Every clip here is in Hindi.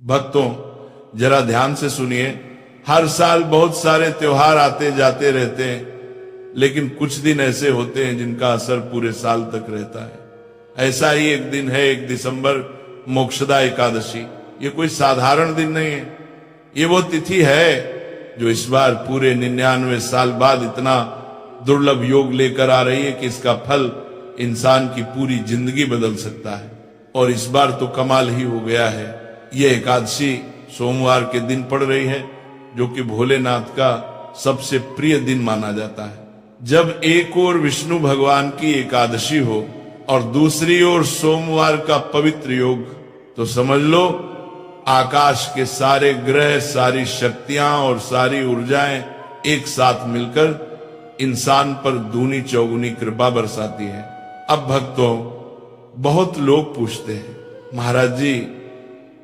भक्तों जरा ध्यान से सुनिए, हर साल बहुत सारे त्योहार आते जाते रहते हैं, लेकिन कुछ दिन ऐसे होते हैं जिनका असर पूरे साल तक रहता है। ऐसा ही एक दिन है 1 दिसंबर मोक्षदा एकादशी। ये कोई साधारण दिन नहीं है, ये वो तिथि है जो इस बार पूरे 99 साल बाद इतना दुर्लभ योग लेकर आ रही है कि इसका फल इंसान की पूरी जिंदगी बदल सकता है। और इस बार तो कमाल ही हो गया है। ये एकादशी सोमवार के दिन पड़ रही है, जो कि भोलेनाथ का सबसे प्रिय दिन माना जाता है। जब एक ओर विष्णु भगवान की एकादशी हो और दूसरी ओर सोमवार का पवित्र योग, तो समझ लो आकाश के सारे ग्रह, सारी शक्तियां और सारी ऊर्जाएं एक साथ मिलकर इंसान पर दूनी चौगुनी कृपा बरसाती है। अब भक्तों, बहुत लोग पूछते हैं, महाराज जी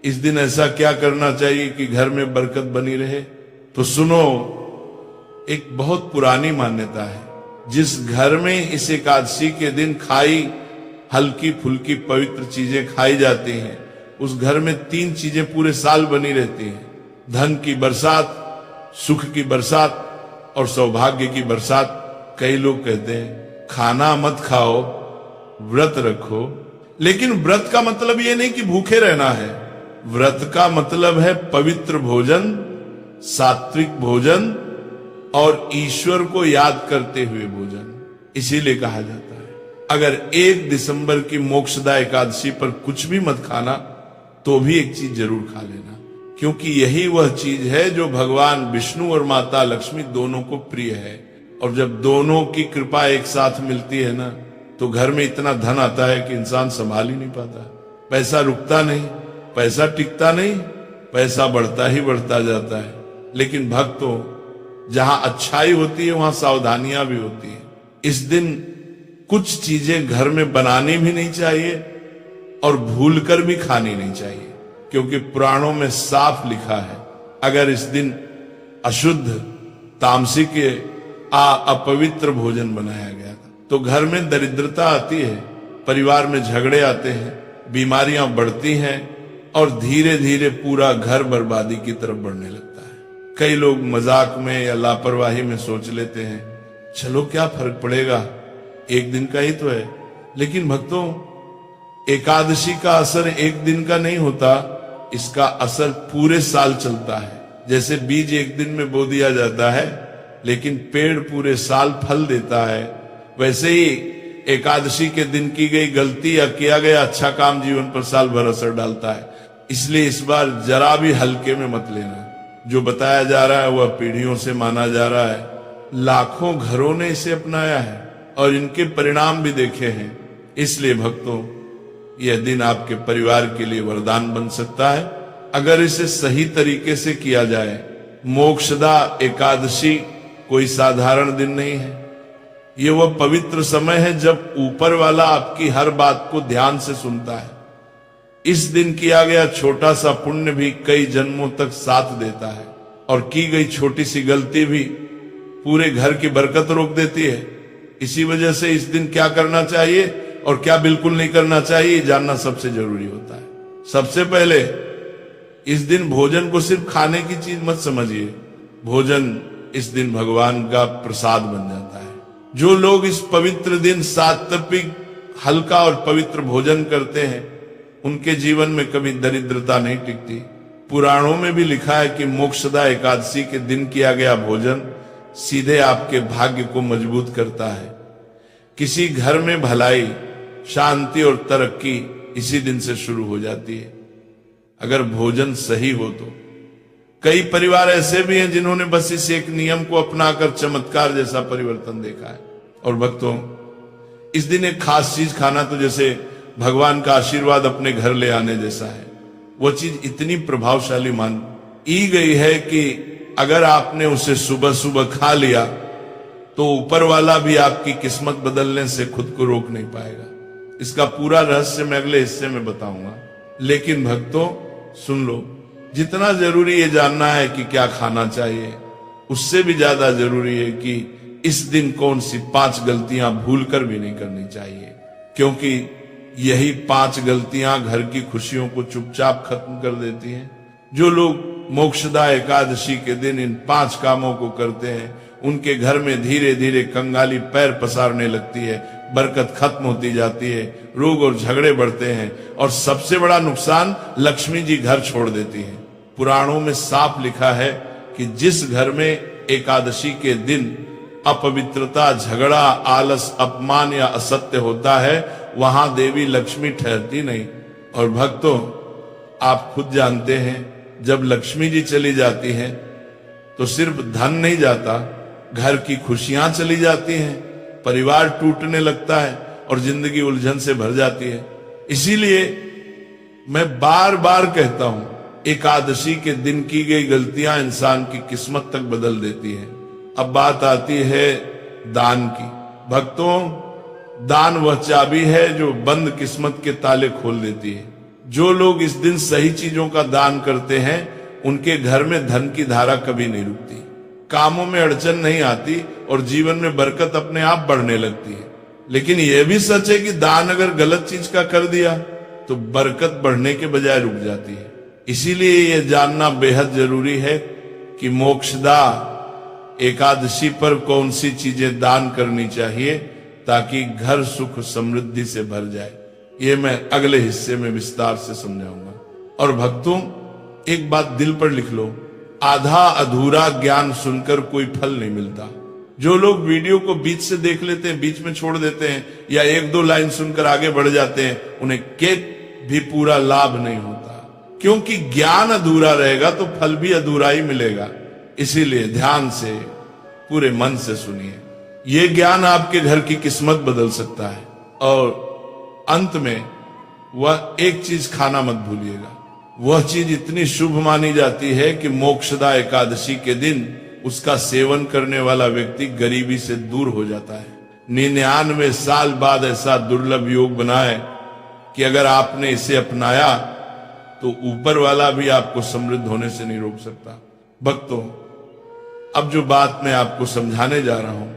इस दिन ऐसा क्या करना चाहिए कि घर में बरकत बनी रहे? तो सुनो, एक बहुत पुरानी मान्यता है। जिस घर में इस एकादशी के दिन खाई हल्की फुल्की पवित्र चीजें खाई जाती हैं, उस घर में 3 चीजें पूरे साल बनी रहती हैं: धन की बरसात, सुख की बरसात और सौभाग्य की बरसात। कई लोग कहते हैं खाना मत खाओ, व्रत रखो, लेकिन व्रत का मतलब ये नहीं कि भूखे रहना है। व्रत का मतलब है पवित्र भोजन, सात्विक भोजन और ईश्वर को याद करते हुए भोजन। इसीलिए कहा जाता है अगर 1 दिसंबर की मोक्षदा एकादशी पर कुछ भी मत खाना, तो भी एक चीज जरूर खा लेना, क्योंकि यही वह चीज है जो भगवान विष्णु और माता लक्ष्मी दोनों को प्रिय है। और जब दोनों की कृपा एक साथ मिलती है ना, तो घर में इतना धन आता है कि इंसान संभाल ही नहीं पाता। पैसा रुकता नहीं, पैसा टिकता नहीं, पैसा बढ़ता ही बढ़ता जाता है। लेकिन भक्तों, जहां अच्छाई होती है वहां सावधानियां भी होती है। इस दिन कुछ चीजें घर में बनानी भी नहीं चाहिए और भूलकर भी खानी नहीं चाहिए, क्योंकि पुराणों में साफ लिखा है अगर इस दिन अशुद्ध, तामसिक, अपवित्र भोजन बनाया गया तो घर में दरिद्रता आती है, परिवार में झगड़े आते हैं, बीमारियां बढ़ती हैं और धीरे धीरे पूरा घर बर्बादी की तरफ बढ़ने लगता है। कई लोग मजाक में या लापरवाही में सोच लेते हैं चलो क्या फर्क पड़ेगा, 1 दिन का ही तो है। लेकिन भक्तों, एकादशी का असर 1 दिन का नहीं होता, इसका असर पूरे साल चलता है। जैसे बीज 1 दिन में बो दिया जाता है, लेकिन पेड़ पूरे साल फल देता है, वैसे ही एकादशी के दिन की गई गलती या किया गया अच्छा काम जीवन पर साल भर असर डालता है। इसलिए इस बार जरा भी हल्के में मत लेना। जो बताया जा रहा है वह पीढ़ियों से माना जा रहा है, लाखों घरों ने इसे अपनाया है और इनके परिणाम भी देखे हैं। इसलिए भक्तों, यह दिन आपके परिवार के लिए वरदान बन सकता है अगर इसे सही तरीके से किया जाए। मोक्षदा एकादशी कोई साधारण दिन नहीं है, ये वह पवित्र समय है जब ऊपर वाला आपकी हर बात को ध्यान से सुनता है। इस दिन किया गया छोटा सा पुण्य भी कई जन्मों तक साथ देता है और की गई छोटी सी गलती भी पूरे घर की बरकत रोक देती है। इसी वजह से इस दिन क्या करना चाहिए और क्या बिल्कुल नहीं करना चाहिए जानना सबसे जरूरी होता है। सबसे पहले, इस दिन भोजन को सिर्फ खाने की चीज मत समझिए। भोजन इस दिन भगवान का प्रसाद बन जाता है। जो लोग इस पवित्र दिन सात्विक, हल्का और पवित्र भोजन करते हैं, उनके जीवन में कभी दरिद्रता नहीं टिकती। पुराणों में भी लिखा है कि मोक्षदा एकादशी के दिन किया गया भोजन सीधे आपके भाग्य को मजबूत करता है। किसी घर में भलाई, शांति और तरक्की इसी दिन से शुरू हो जाती है, अगर भोजन सही हो तो। कई परिवार ऐसे भी हैं जिन्होंने बस इस एक नियम को अपनाकर चमत्कार जैसा परिवर्तन देखा है। और भक्तों, इस दिन एक खास चीज खाना तो जैसे भगवान का आशीर्वाद अपने घर ले आने जैसा है। वो चीज इतनी प्रभावशाली मान गई है कि अगर आपने उसे सुबह सुबह खा लिया तो ऊपर वाला भी आपकी किस्मत बदलने से खुद को रोक नहीं पाएगा। इसका पूरा रहस्य मैं अगले हिस्से में बताऊंगा। लेकिन भक्तों सुन लो, जितना जरूरी ये जानना है कि क्या खाना चाहिए, उससे भी ज्यादा जरूरी है कि इस दिन कौन सी 5 गलतियां भूलकर भी नहीं करनी चाहिए, क्योंकि यही 5 गलतियां घर की खुशियों को चुपचाप खत्म कर देती हैं। जो लोग मोक्षदा एकादशी के दिन इन 5 कामों को करते हैं, उनके घर में धीरे धीरे कंगाली पैर पसारने लगती है, बरकत खत्म होती जाती है, रोग और झगड़े बढ़ते हैं, और सबसे बड़ा नुकसान लक्ष्मी जी घर छोड़ देती है। पुराणों में साफ लिखा है कि जिस घर में एकादशी के दिन अपवित्रता, झगड़ा, आलस, अपमान या असत्य होता है, वहां देवी लक्ष्मी ठहरती नहीं। और भक्तों, आप खुद जानते हैं, जब लक्ष्मी जी चली जाती हैं तो सिर्फ धन नहीं जाता, घर की खुशियां चली जाती हैं, परिवार टूटने लगता है और जिंदगी उलझन से भर जाती है। इसीलिए मैं बार बार कहता हूं, एकादशी के दिन की गई गलतियां इंसान की किस्मत तक बदल देती है। अब बात आती है दान की। भक्तों, दान वह चाबी है जो बंद किस्मत के ताले खोल देती है। जो लोग इस दिन सही चीजों का दान करते हैं, उनके घर में धन की धारा कभी नहीं रुकती, कामों में अड़चन नहीं आती और जीवन में बरकत अपने आप बढ़ने लगती है। लेकिन यह भी सच है कि दान अगर गलत चीज का कर दिया तो बरकत बढ़ने के बजाय रुक जाती है। इसीलिए यह जानना बेहद जरूरी है कि मोक्षदा एकादशी पर कौन सी चीजें दान करनी चाहिए ताकि घर सुख समृद्धि से भर जाए। ये मैं अगले हिस्से में विस्तार से समझाऊंगा। और भक्तों, एक बात दिल पर लिख लो, आधा अधूरा ज्ञान सुनकर कोई फल नहीं मिलता। जो लोग वीडियो को बीच से देख लेते हैं, बीच में छोड़ देते हैं, या 1-2 लाइन सुनकर आगे बढ़ जाते हैं, उन्हें केक भी पूरा लाभ नहीं होता। क्योंकि ज्ञान अधूरा रहेगा तो फल भी अधूरा ही मिलेगा। इसीलिए ध्यान से, पूरे मन से सुनिए। ये ज्ञान आपके घर की किस्मत बदल सकता है। और अंत में वह एक चीज खाना मत भूलिएगा। वह चीज इतनी शुभ मानी जाती है कि मोक्षदा एकादशी के दिन उसका सेवन करने वाला व्यक्ति गरीबी से दूर हो जाता है। 99 साल बाद ऐसा दुर्लभ योग बना है कि अगर आपने इसे अपनाया तो ऊपर वाला भी आपको समृद्ध होने से नहीं रोक सकता। भक्तों, अब जो बात मैं आपको समझाने जा रहा हूं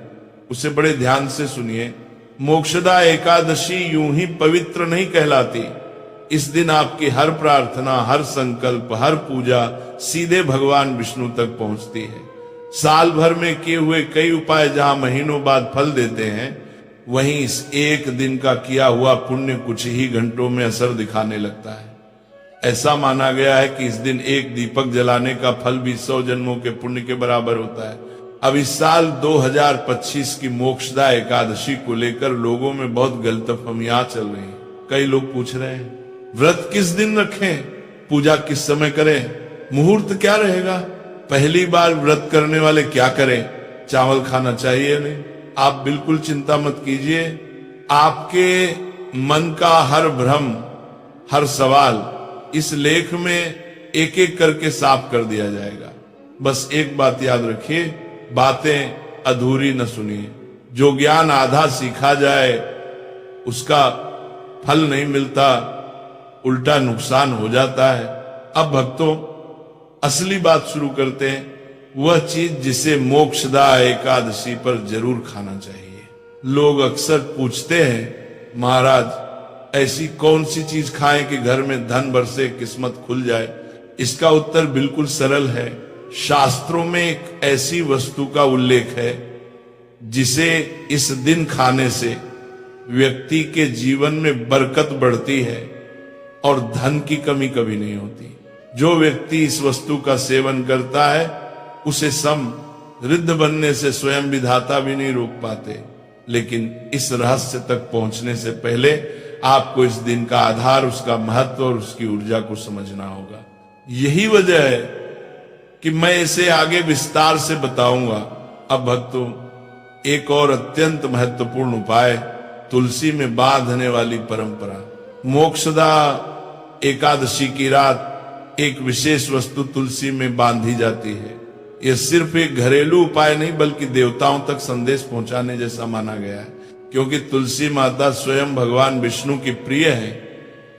उसे बड़े ध्यान से सुनिए। मोक्षदा एकादशी यूं ही पवित्र नहीं कहलाती। इस दिन आपकी हर प्रार्थना, हर संकल्प, हर पूजा सीधे भगवान विष्णु तक पहुंचती है। साल भर में किए हुए कई उपाय जहां महीनों बाद फल देते हैं, वहीं इस एक दिन का किया हुआ पुण्य कुछ ही घंटों में असर दिखाने लगता है। ऐसा माना गया है कि इस दिन एक दीपक जलाने का फल भी 100 जन्मों के पुण्य के बराबर होता है। अब इस साल 2025 की मोक्षदा एकादशी को लेकर लोगों में बहुत गलतफहमियां चल रही हैं। कई लोग पूछ रहे हैं, व्रत किस दिन रखें, पूजा किस समय करें, मुहूर्त क्या रहेगा, पहली बार व्रत करने वाले क्या करें, चावल खाना चाहिए नहीं। आप बिल्कुल चिंता मत कीजिए। आपके मन का हर भ्रम, हर सवाल इस लेख में एक एक करके साफ कर दिया जाएगा। बस एक बात याद रखिए, बातें अधूरी न सुनिए। जो ज्ञान आधा सीखा जाए उसका फल नहीं मिलता, उल्टा नुकसान हो जाता है। अब भक्तों, असली बात शुरू करते हैं, वह चीज जिसे मोक्षदा एकादशी पर जरूर खाना चाहिए। लोग अक्सर पूछते हैं, महाराज ऐसी कौन सी चीज खाएं कि घर में धन बरसे, किस्मत खुल जाए। इसका उत्तर बिल्कुल सरल है। शास्त्रों में एक ऐसी वस्तु का उल्लेख है जिसे इस दिन खाने से व्यक्ति के जीवन में बरकत बढ़ती है और धन की कमी कभी नहीं होती। जो व्यक्ति इस वस्तु का सेवन करता है उसे समृद्ध बनने से स्वयं विधाता भी नहीं रोक पाते। लेकिन इस रहस्य तक पहुंचने से पहले आपको इस दिन का आधार, उसका महत्व और उसकी ऊर्जा को समझना होगा। यही वजह है कि मैं इसे आगे विस्तार से बताऊंगा। अब भक्तों, एक और अत्यंत महत्वपूर्ण उपाय, तुलसी में बांधने वाली परंपरा। मोक्षदा एकादशी की रात एक विशेष वस्तु तुलसी में बांधी जाती है। यह सिर्फ एक घरेलू उपाय नहीं बल्कि देवताओं तक संदेश पहुंचाने जैसा माना गया है, क्योंकि तुलसी माता स्वयं भगवान विष्णु की प्रिय है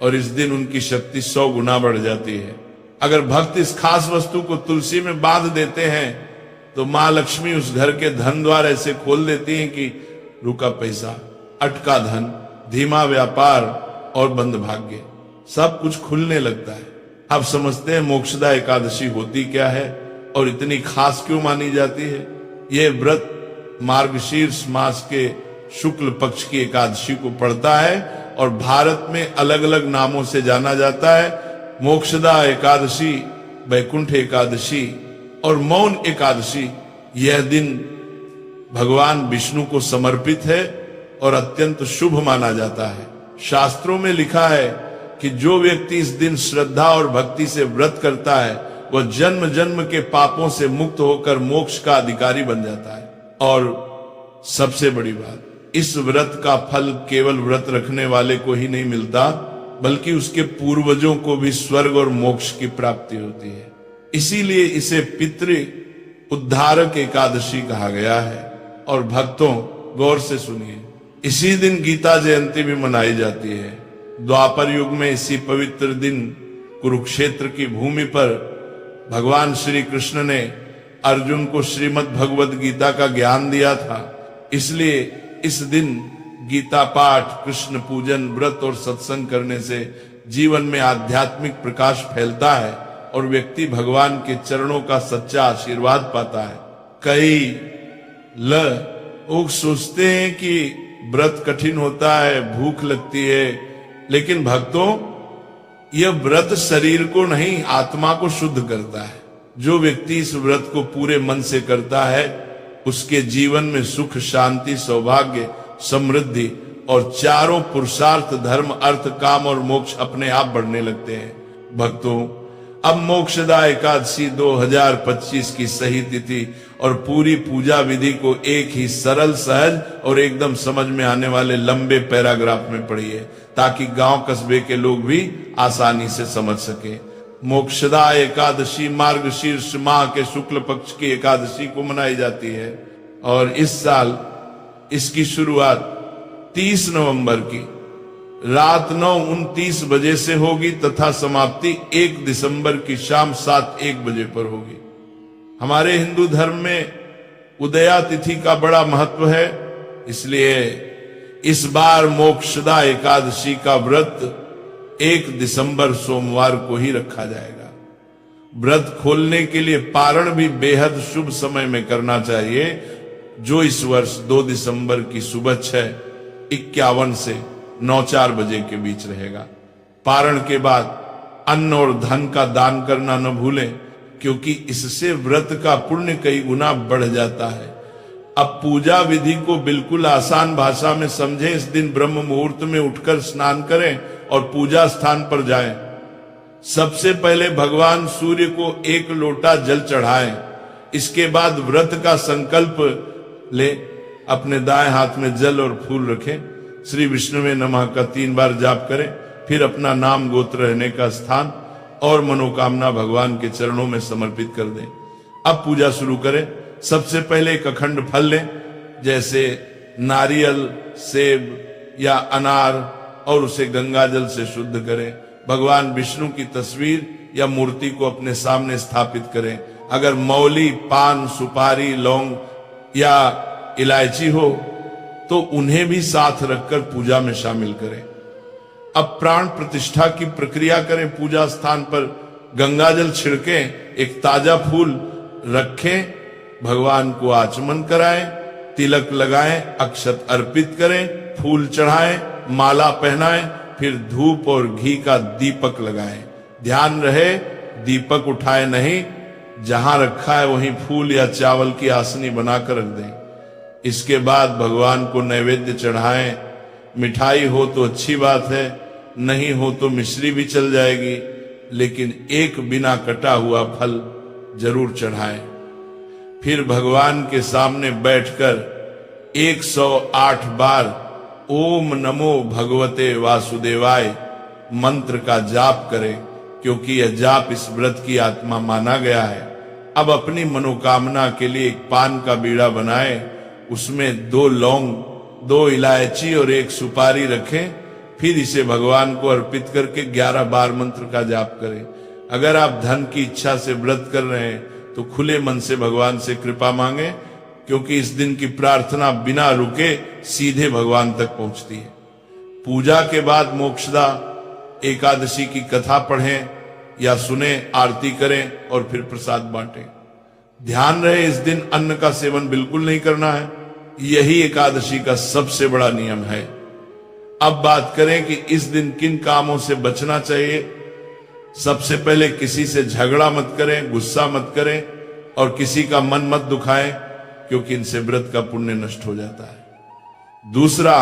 और इस दिन उनकी शक्ति 100 गुना बढ़ जाती है। अगर भक्त इस खास वस्तु को तुलसी में बांध देते हैं तो मां लक्ष्मी उस घर के धन द्वार ऐसे खोल देती हैं कि रुका पैसा, अटका धन, धीमा व्यापार और बंद भाग्य सब कुछ खुलने लगता है। आप समझते हैं मोक्षदा एकादशी होती क्या है और इतनी खास क्यों मानी जाती है। यह व्रत मार्गशीर्ष मास के शुक्ल पक्ष की एकादशी को पड़ता है और भारत में अलग अलग नामों से जाना जाता है। मोक्षदा एकादशी, वैकुंठ एकादशी और मौन एकादशी। यह दिन भगवान विष्णु को समर्पित है और अत्यंत शुभ माना जाता है। शास्त्रों में लिखा है कि जो व्यक्ति इस दिन श्रद्धा और भक्ति से व्रत करता है वह जन्म जन्म के पापों से मुक्त होकर मोक्ष का अधिकारी बन जाता है। और सबसे बड़ी बात, इस व्रत का फल केवल व्रत रखने वाले को ही नहीं मिलता, बल्कि उसके पूर्वजों को भी स्वर्ग और मोक्ष की प्राप्ति होती है। इसीलिए इसे पितृ उद्धारक एकादशी कहा गया है। और भक्तों, गौर से सुनिए, इसी दिन गीता जयंती भी मनाई जाती है। द्वापर युग में इसी पवित्र दिन कुरुक्षेत्र की भूमि पर भगवान श्री कृष्ण ने अर्जुन को श्रीमद् भगवद गीता का ज्ञान दिया था। इसलिए इस दिन गीता पाठ, कृष्ण पूजन, व्रत और सत्संग करने से जीवन में आध्यात्मिक प्रकाश फैलता है और व्यक्ति भगवान के चरणों का सच्चा आशीर्वाद पाता है। कई लोग सोचते हैं कि व्रत कठिन होता है, भूख लगती है, लेकिन भक्तों, यह व्रत शरीर को नहीं, आत्मा को शुद्ध करता है। जो व्यक्ति इस व्रत को पूरे मन से करता है उसके जीवन में सुख, शांति, सौभाग्य, समृद्धि और चारों पुरुषार्थ, धर्म, अर्थ, काम और मोक्ष अपने आप बढ़ने लगते हैं। भक्तों, अब मोक्षदा एकादशी 2025 की सही तिथि और पूरी पूजा विधि को एक ही सरल, सहज और एकदम समझ में आने वाले लंबे पैराग्राफ में पढ़िए ताकि गांव कस्बे के लोग भी आसानी से समझ सके। मोक्षदा एकादशी मार्गशीर्ष माह के शुक्ल पक्ष की एकादशी को मनाई जाती है और इस साल इसकी शुरुआत 30 नवंबर की रात 9:29 बजे से होगी तथा समाप्ति 1 दिसंबर की शाम 7:01 बजे पर होगी। हमारे हिंदू धर्म में उदया तिथि का बड़ा महत्व है, इसलिए इस बार मोक्षदा एकादशी का व्रत 1 दिसंबर सोमवार को ही रखा जाएगा। व्रत खोलने के लिए पारण भी बेहद शुभ समय में करना चाहिए, जो इस वर्ष 2 दिसंबर की सुबह 6:51 से 9:04 बजे के बीच रहेगा। पारण के बाद अन्न और धन का दान करना न भूलें, क्योंकि इससे व्रत का पुण्य कई गुना बढ़ जाता है। अब पूजा विधि को बिल्कुल आसान भाषा में समझें। इस दिन ब्रह्म मुहूर्त में उठकर स्नान करें और पूजा स्थान पर जाएं। सबसे पहले भगवान सूर्य को 1 लोटा जल चढ़ाएं। इसके बाद व्रत का संकल्प ले, अपने दाएं हाथ में जल और फूल रखें, श्री विष्णुवे नमः का 3 बार जाप करें, फिर अपना नाम, गोत्र, रहने का स्थान और मनोकामना भगवान के चरणों में समर्पित कर दें। अब पूजा शुरू करें। सबसे पहले एक अखंड फल लें, जैसे नारियल, सेब या अनार, और उसे गंगा जल से शुद्ध करें। भगवान विष्णु की तस्वीर या मूर्ति को अपने सामने स्थापित करें। अगर मौली, पान, सुपारी, लौंग या इलायची हो तो उन्हें भी साथ रखकर पूजा में शामिल करें। अब प्राण प्रतिष्ठा की प्रक्रिया करें। पूजा स्थान पर गंगाजल छिड़कें, एक ताजा फूल रखें, भगवान को आचमन कराएं, तिलक लगाएं, अक्षत अर्पित करें, फूल चढ़ाएं, माला पहनाएं, फिर धूप और घी का दीपक लगाएं। ध्यान रहे, दीपक उठाए नहीं, जहां रखा है वहीं फूल या चावल की आसनी बनाकर रख दें। इसके बाद भगवान को नैवेद्य चढ़ाएं। मिठाई हो तो अच्छी बात है, नहीं हो तो मिश्री भी चल जाएगी, लेकिन एक बिना कटा हुआ फल जरूर चढ़ाएं। फिर भगवान के सामने बैठकर 108 बार ओम नमो भगवते वासुदेवाय मंत्र का जाप करें, क्योंकि यह जाप इस व्रत की आत्मा माना गया है। अब अपनी मनोकामना के लिए एक पान का बीड़ा बनाएं, उसमें 2 लौंग, 2 इलायची और 1 सुपारी रखें। फिर इसे भगवान को अर्पित करके 11 बार मंत्र का जाप करें। अगर आप धन की इच्छा से व्रत कर रहे हैं तो खुले मन से भगवान से कृपा मांगे, क्योंकि इस दिन की प्रार्थना बिना रुके सीधे भगवान तक पहुंचती है। पूजा के बाद मोक्षदा एकादशी की कथा पढ़ें या सुने, आरती करें और फिर प्रसाद बांटें। ध्यान रहे इस दिन अन्न का सेवन बिल्कुल नहीं करना है। यही एकादशी का सबसे बड़ा नियम है। अब बात करें कि इस दिन किन कामों से बचना चाहिए। सबसे पहले किसी से झगड़ा मत करें, गुस्सा मत करें और किसी का मन मत दुखाएं, क्योंकि इनसे व्रत का पुण्य नष्ट हो जाता है। दूसरा,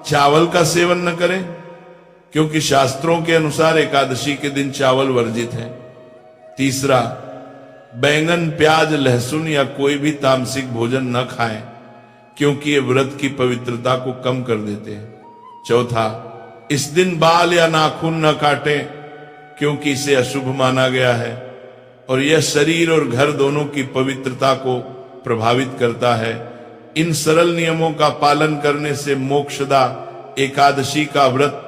चावल का सेवन न करें, क्योंकि शास्त्रों के अनुसार एकादशी के दिन चावल वर्जित है। तीसरा, बैंगन, प्याज, लहसुन या कोई भी तामसिक भोजन न खाएं, क्योंकि ये व्रत की पवित्रता को कम कर देते हैं। चौथा, इस दिन बाल या नाखून न काटें, क्योंकि इसे अशुभ माना गया है और यह शरीर और घर दोनों की पवित्रता को प्रभावित करता है। इन सरल नियमों का पालन करने से मोक्षदा एकादशी का व्रत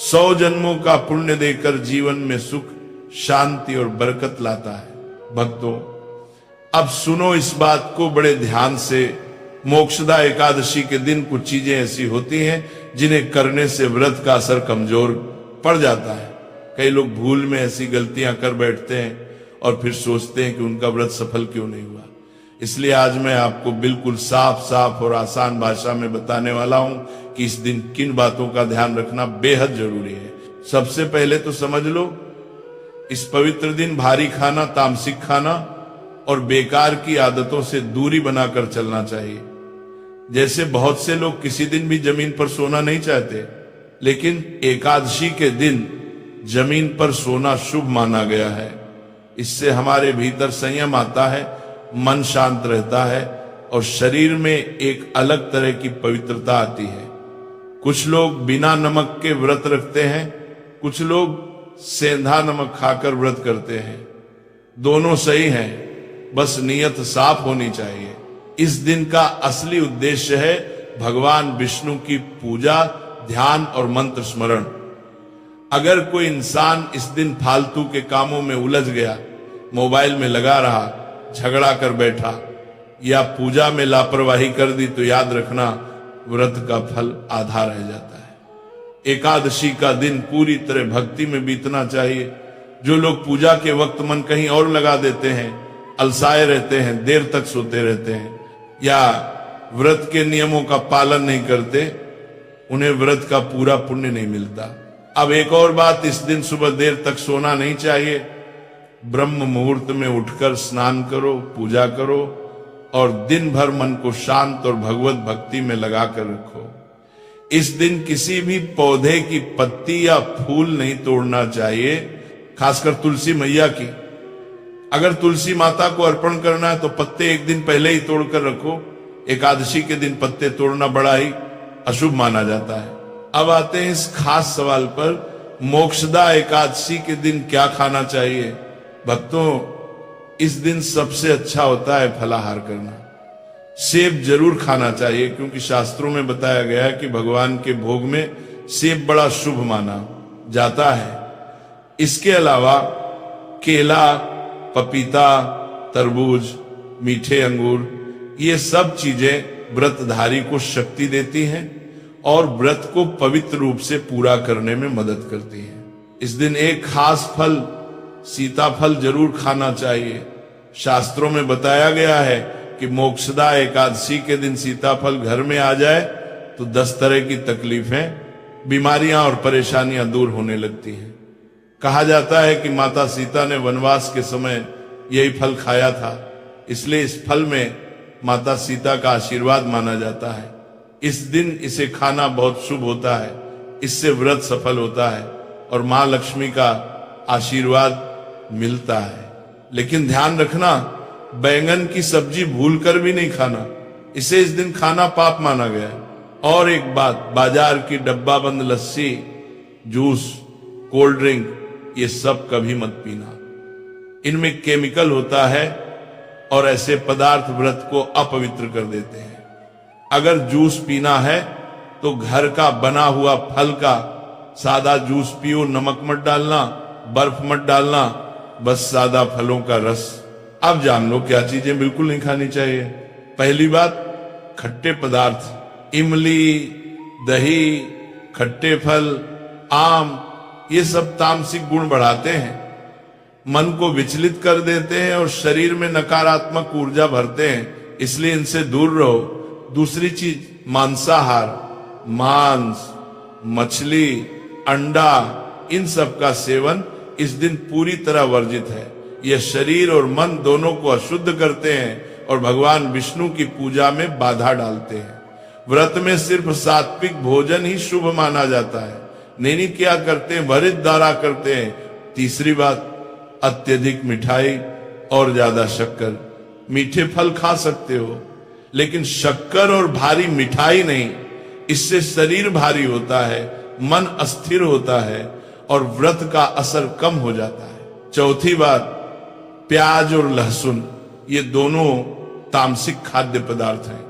100 जन्मों का पुण्य देकर जीवन में सुख, शांति और बरकत लाता है। भक्तों, अब सुनो इस बात को बड़े ध्यान से। मोक्षदा एकादशी के दिन कुछ चीजें ऐसी होती हैं जिन्हें करने से व्रत का असर कमजोर पड़ जाता है। कई लोग भूल में ऐसी गलतियां कर बैठते हैं और फिर सोचते हैं कि उनका व्रत सफल क्यों नहीं हुआ। इसलिए आज मैं आपको बिल्कुल साफ साफ और आसान भाषा में बताने वाला हूं कि इस दिन किन बातों का ध्यान रखना बेहद जरूरी है। सबसे पहले तो समझ लो, इस पवित्र दिन भारी खाना, तामसिक खाना और बेकार की आदतों से दूरी बनाकर चलना चाहिए। जैसे बहुत से लोग किसी दिन भी जमीन पर सोना नहीं चाहते, लेकिन एकादशी के दिन जमीन पर सोना शुभ माना गया है। इससे हमारे भीतर संयम आता है, मन शांत रहता है और शरीर में एक अलग तरह की पवित्रता आती है। कुछ लोग बिना नमक के व्रत रखते हैं, कुछ लोग सेंधा नमक खाकर व्रत करते हैं। दोनों सही हैं, बस नीयत साफ होनी चाहिए। इस दिन का असली उद्देश्य है भगवान विष्णु की पूजा, ध्यान और मंत्र स्मरण। अगर कोई इंसान इस दिन फालतू के कामों में उलझ गया, मोबाइल में लगा रहा, झगड़ा कर बैठा या पूजा में लापरवाही कर दी, तो याद रखना व्रत का फल आधा रह जाता है। एकादशी का दिन पूरी तरह भक्ति में बीतना चाहिए। जो लोग पूजा के वक्त मन कहीं और लगा देते हैं, अलसाए रहते हैं, देर तक सोते रहते हैं या व्रत के नियमों का पालन नहीं करते, उन्हें व्रत का पूरा पुण्य नहीं मिलता। अब एक और बात, इस दिन सुबह देर तक सोना नहीं चाहिए। ब्रह्म मुहूर्त में उठकर स्नान करो, पूजा करो और दिन भर मन को शांत और भगवत भक्ति में लगाकर रखो। इस दिन किसी भी पौधे की पत्ती या फूल नहीं तोड़ना चाहिए, खासकर तुलसी मैया की। अगर तुलसी माता को अर्पण करना है तो पत्ते एक दिन पहले ही तोड़कर रखो। एकादशी के दिन पत्ते तोड़ना बड़ा ही अशुभ माना जाता है। अब आते हैं इस खास सवाल पर, मोक्षदा एकादशी के दिन क्या खाना चाहिए। भक्तों, इस दिन सबसे अच्छा होता है फलाहार करना। सेब जरूर खाना चाहिए, क्योंकि शास्त्रों में बताया गया है कि भगवान के भोग में सेब बड़ा शुभ माना जाता है। इसके अलावा केला, पपीता, तरबूज, मीठे अंगूर, ये सब चीजें व्रतधारी को शक्ति देती हैं और व्रत को पवित्र रूप से पूरा करने में मदद करती हैं। इस दिन एक खास फल, सीताफल जरूर खाना चाहिए। शास्त्रों में बताया गया है कि मोक्षदा एकादशी के दिन सीताफल घर में आ जाए तो 10 तरह की तकलीफें, बीमारियां और परेशानियां दूर होने लगती हैं। कहा जाता है कि माता सीता ने वनवास के समय यही फल खाया था, इसलिए इस फल में माता सीता का आशीर्वाद माना जाता है। इस दिन इसे खाना बहुत शुभ होता है, इससे व्रत सफल होता है और मां लक्ष्मी का आशीर्वाद मिलता है। लेकिन ध्यान रखना, बैंगन की सब्जी भूलकर भी नहीं खाना, इसे इस दिन खाना पाप माना गया है। और एक बात, बाजार की डब्बा बंद लस्सी, जूस, कोल्ड ड्रिंक, ये सब कभी मत पीना। इनमें केमिकल होता है और ऐसे पदार्थ व्रत को अपवित्र कर देते हैं। अगर जूस पीना है तो घर का बना हुआ फल का सादा जूस पियो, नमक मत डालना, बर्फ मत डालना, बस सादा फलों का रस। अब जान लो क्या चीजें बिल्कुल नहीं खानी चाहिए। पहली बात, खट्टे पदार्थ, इमली, दही, खट्टे फल, आम, ये सब तामसिक गुण बढ़ाते हैं। मन को विचलित कर देते हैं और शरीर में नकारात्मक ऊर्जा भरते हैं, इसलिए इनसे दूर रहो। दूसरी चीज, मांसाहार, मांस, मछली, अंडा, इन सब का सेवन इस दिन पूरी तरह वर्जित है। यह शरीर और मन दोनों को अशुद्ध करते हैं और भगवान विष्णु की पूजा में बाधा डालते हैं। व्रत में सिर्फ सात्विक भोजन ही शुभ माना जाता है। नैनी क्या करते हैं, भरित दारा करते हैं। तीसरी बात, अत्यधिक मिठाई और ज्यादा शक्कर। मीठे फल खा सकते हो, लेकिन शक्कर और भारी मिठाई नहीं, इससे शरीर भारी होता है, मन अस्थिर होता है और व्रत का असर कम हो जाता है। चौथी बात, प्याज और लहसुन, ये दोनों तामसिक खाद्य पदार्थ हैं।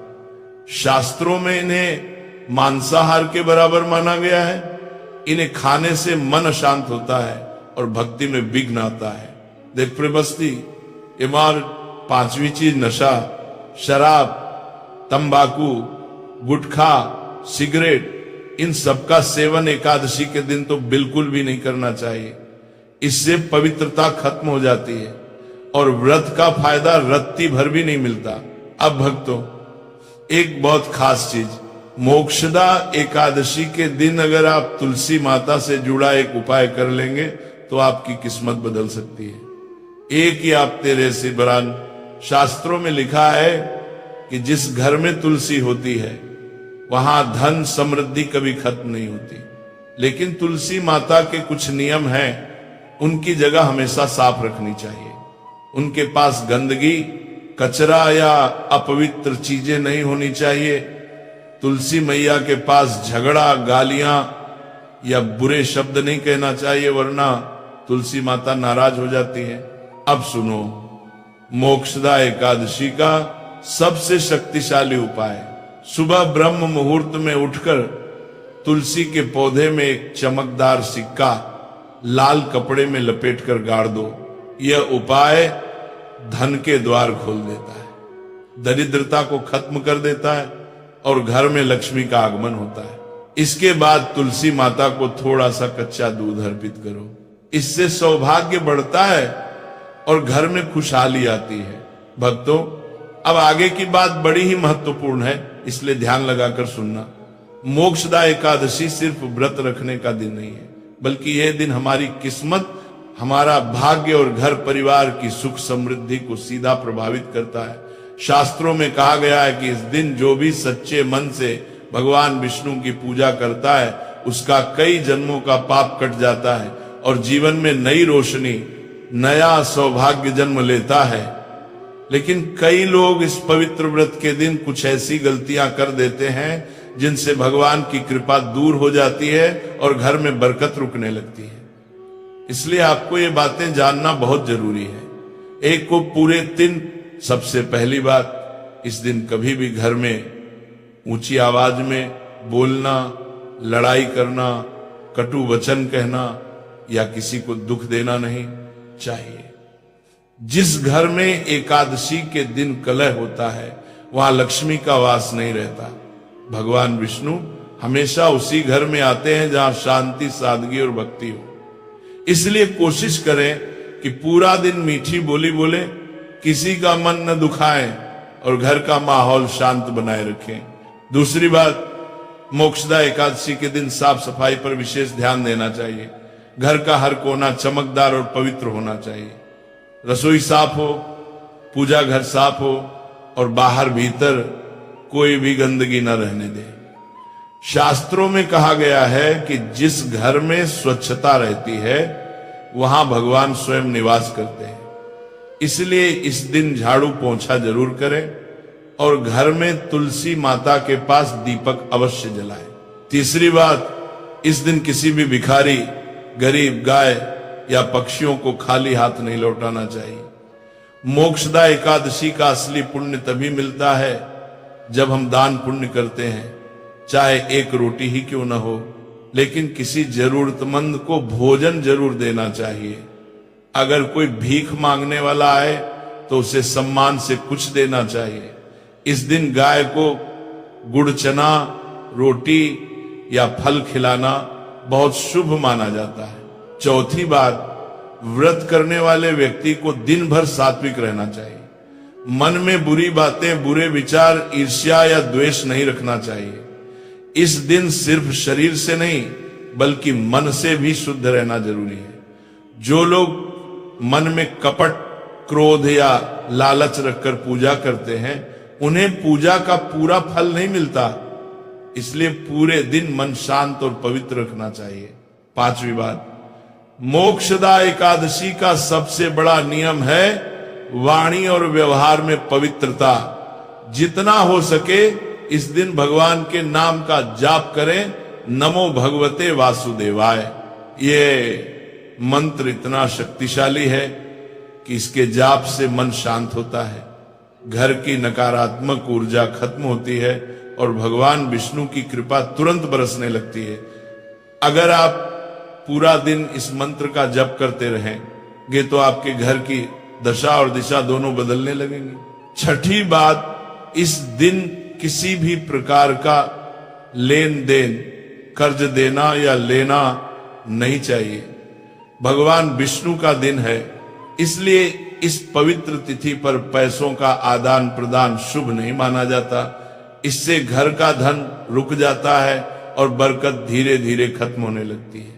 शास्त्रों में इन्हें मांसाहार के बराबर माना गया है। इन्हें खाने से मन अशांत होता है और भक्ति में विघ्न आता है। देख प्रबस्ती, इमार, पांचवी चीज नशा, शराब, तंबाकू, गुटखा, सिगरेट, इन सब का सेवन एकादशी के दिन तो बिल्कुल भी नहीं करना चाहिए। इससे पवित्रता खत्म हो जाती है और व्रत का फायदा रत्ती भर भी नहीं मिलता। अब भक्तों, एक बहुत खास चीज, मोक्षदा एकादशी के दिन अगर आप तुलसी माता से जुड़ा एक उपाय कर लेंगे तो आपकी किस्मत बदल सकती है। एक ही आप तेरे से बरान। शास्त्रों में लिखा है कि जिस घर में तुलसी होती है वहां धन समृद्धि कभी खत्म नहीं होती। लेकिन तुलसी माता के कुछ नियम हैं, उनकी जगह हमेशा साफ रखनी चाहिए। उनके पास गंदगी, कचरा या अपवित्र चीजें नहीं होनी चाहिए। तुलसी मैया के पास झगड़ा, गालियां या बुरे शब्द नहीं कहना चाहिए, वरना तुलसी माता नाराज हो जाती है। अब सुनो, मोक्षदा एकादशी का सबसे शक्तिशाली उपाय, सुबह ब्रह्म मुहूर्त में उठकर तुलसी के पौधे में एक चमकदार सिक्का लाल कपड़े में लपेटकर गाड़ दो। यह उपाय धन के द्वार खोल देता है, दरिद्रता को खत्म कर देता है और घर में लक्ष्मी का आगमन होता है। इसके बाद तुलसी माता को थोड़ा सा कच्चा दूध अर्पित करो। इससे सौभाग्य बढ़ता है और घर में खुशहाली आती है। भक्तों, अब आगे की बात बड़ी ही महत्वपूर्ण है, इसलिए ध्यान लगाकर सुनना। मोक्षदा एकादशी सिर्फ व्रत रखने का दिन नहीं है, बल्कि यह दिन हमारी किस्मत, हमारा भाग्य और घर परिवार की सुख समृद्धि को सीधा प्रभावित करता है। शास्त्रों में कहा गया है कि इस दिन जो भी सच्चे मन से भगवान विष्णु की पूजा करता है उसका कई जन्मों का पाप कट जाता है और जीवन में नई रोशनी, नया सौभाग्य जन्म लेता है। लेकिन कई लोग इस पवित्र व्रत के दिन कुछ ऐसी गलतियां कर देते हैं जिनसे भगवान की कृपा दूर हो जाती है और घर में बरकत रुकने लगती है। इसलिए आपको ये बातें जानना बहुत जरूरी है। एक को पूरे दिन, सबसे पहली बात, इस दिन कभी भी घर में ऊंची आवाज में बोलना, लड़ाई करना, कटु वचन कहना या किसी को दुख देना नहीं चाहिए। जिस घर में एकादशी के दिन कलह होता है वहां लक्ष्मी का वास नहीं रहता। भगवान विष्णु हमेशा उसी घर में आते हैं जहां शांति, सादगी और भक्ति हो। इसलिए कोशिश करें कि पूरा दिन मीठी बोली बोले, किसी का मन न दुखाएं और घर का माहौल शांत बनाए रखें। दूसरी बात, मोक्षदा एकादशी के दिन साफ सफाई पर विशेष ध्यान देना चाहिए। घर का हर कोना चमकदार और पवित्र होना चाहिए। रसोई साफ हो, पूजा घर साफ हो और बाहर भीतर कोई भी गंदगी न रहने दे। शास्त्रों में कहा गया है कि जिस घर में स्वच्छता रहती है वहां भगवान स्वयं निवास करते हैं। इसलिए इस दिन झाड़ू पोंछा जरूर करें और घर में तुलसी माता के पास दीपक अवश्य जलाएं। तीसरी बात, इस दिन किसी भी भिखारी, गरीब, गाय या पक्षियों को खाली हाथ नहीं लौटाना चाहिए। मोक्षदा एकादशी का असली पुण्य तभी मिलता है जब हम दान पुण्य करते हैं, चाहे एक रोटी ही क्यों न हो, लेकिन किसी जरूरतमंद को भोजन जरूर देना चाहिए। अगर कोई भीख मांगने वाला आए तो उसे सम्मान से कुछ देना चाहिए। इस दिन गाय को गुड़ चना, रोटी या फल खिलाना बहुत शुभ माना जाता है। चौथी बात, व्रत करने वाले व्यक्ति को दिन भर सात्विक रहना चाहिए। मन में बुरी बातें, बुरे विचार, ईर्ष्या या द्वेष नहीं रखना चाहिए। इस दिन सिर्फ शरीर से नहीं बल्कि मन से भी शुद्ध रहना जरूरी है। जो लोग मन में कपट, क्रोध या लालच रखकर पूजा करते हैं उन्हें पूजा का पूरा फल नहीं मिलता। इसलिए पूरे दिन मन शांत और पवित्र रखना चाहिए। 5वीं बात, मोक्षदा एकादशी का सबसे बड़ा नियम है वाणी और व्यवहार में पवित्रता। जितना हो सके इस दिन भगवान के नाम का जाप करें। नमो भगवते वासुदेवाय। ये मंत्र इतना शक्तिशाली है कि इसके जाप से मन शांत होता है, घर की नकारात्मक ऊर्जा खत्म होती है और भगवान विष्णु की कृपा तुरंत बरसने लगती है। अगर आप पूरा दिन इस मंत्र का जप करते रहेंगे तो आपके घर की दशा और दिशा दोनों बदलने लगेंगी। 6ठी बात, इस दिन किसी भी प्रकार का लेन देन, कर्ज देना या लेना नहीं चाहिए। भगवान विष्णु का दिन है, इसलिए इस पवित्र तिथि पर पैसों का आदान प्रदान शुभ नहीं माना जाता। इससे घर का धन रुक जाता है और बरकत धीरे धीरे खत्म होने लगती है।